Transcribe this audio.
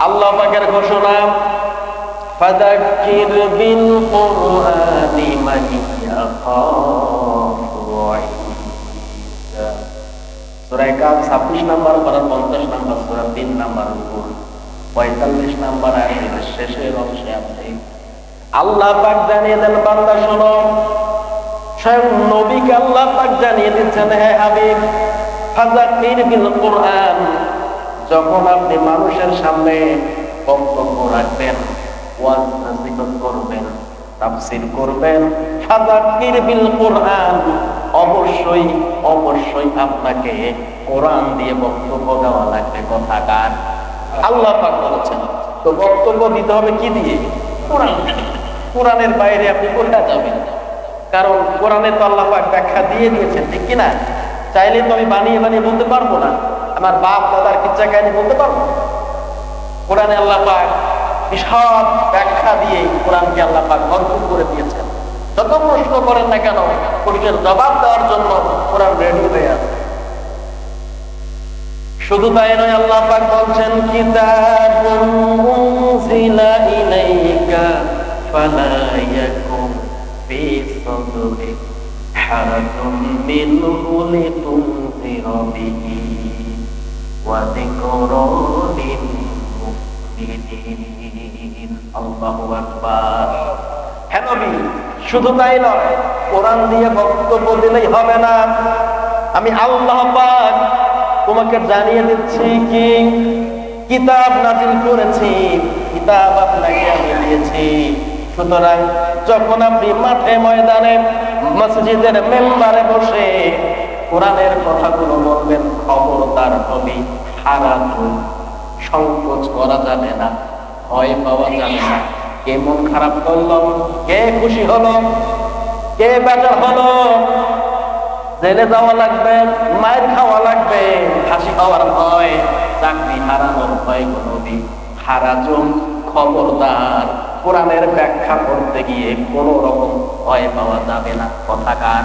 আল্লাহ পাকের ঘোষণা, ফাযাক্কির বিল কুরআনি মান ইয়াখাফু ওয়াঈদ। সূরা কাফ 26 নম্বর পারা 50 নম্বর সূরা 3 নম্বর রুকু 45 নম্বর আয়াতের শেষের অংশে আপনি আল্লাহ পাক জানিয়ে দেন, বান্দা শোনো, স্বয়ং নবীকে আল্লাহ পাক জানিয়ে দিচ্ছেন, হে হাবিব, ফাযাক্কির বিল কুরআন, যখন আপনি মানুষের সামনে বক্তব্য রাখবেন, ওয়াজ নসিহত করবেন, তাফসীর করবেন, ফাযাক্কির বিল কুরআন, অবশ্যই অবশ্যই আপনাকে কোরআন দিয়ে বক্তব্য দেওয়া লাগবে। কথাকার আল্লাহ পাক বলেছেন। তো বক্তব্য দিতে হবে কি দিয়ে? কোরআন। কোরআনের বাইরে আপনি কোথায় যাবেন? কারণ কোরআনে তো আল্লাহ পাক ব্যাখ্যা দিয়ে দিয়েছেন, ঠিক কিনা? চাইলে তো আমি বানিয়ে বানিয়ে বলতে পারবো না, আমার বাপ দাদার কিচ্ছা কাহিনী বলতে পারবো। কোরআনে আল্লাহ পাক বিশাল ব্যাখ্যা দিয়ে কোরআনকে আল্লাহ পাক ভরপুর করে দিয়েছেন। যত প্রশ্ন করেন না কেন, প্রশ্নের জবাব দেওয়ার জন্য কোরআন রেডি হয়ে আছে। শুধু তাই নয়, আল্লাহ পাক বলছেন, কিতাবুন উনজিলা ইলাইকা ফালা ইয়াকুন ফি সাদরিক হারাজুম মিনহু লিতুনযিরা বিহি ওয়া যিকরা লিল মুমিনিন। আল্লাহু আকবার। হে নবী, শুধু তাই নয়, কোরআন দিয়ে বক্তব্য দিলেই হবে না, আমি আল্লাহ পাক তোমাকে জানিয়ে দিচ্ছি কি কিতাব নাজিল করেছি, কিতাব আপনাকে আমি দিয়েছি। সুতরাং যখন আপনি মাঠে ময়দানে মসজিদের মেম্বারে বসে কোরআনের কথাগুলো বলবেন, খবরদার হবে হারাজু, সংকোচ করা যাবে না, ভয় পাওয়া যাবে না। কে মন খারাপ করলো, কে খুশি হলো, কে বেজার হলো, জেলে যাওয়া লাগবে, মায়ের খাওয়া লাগবে, হাসি খাওয়ার ভয়, চাকরি হারানোর ভয় কোনো দিন হারাজুম, খবরদার কোরআনের ব্যাখ্যা করতে গিয়ে কোন রকম ভয় পাওয়া যাবে না। কথাকার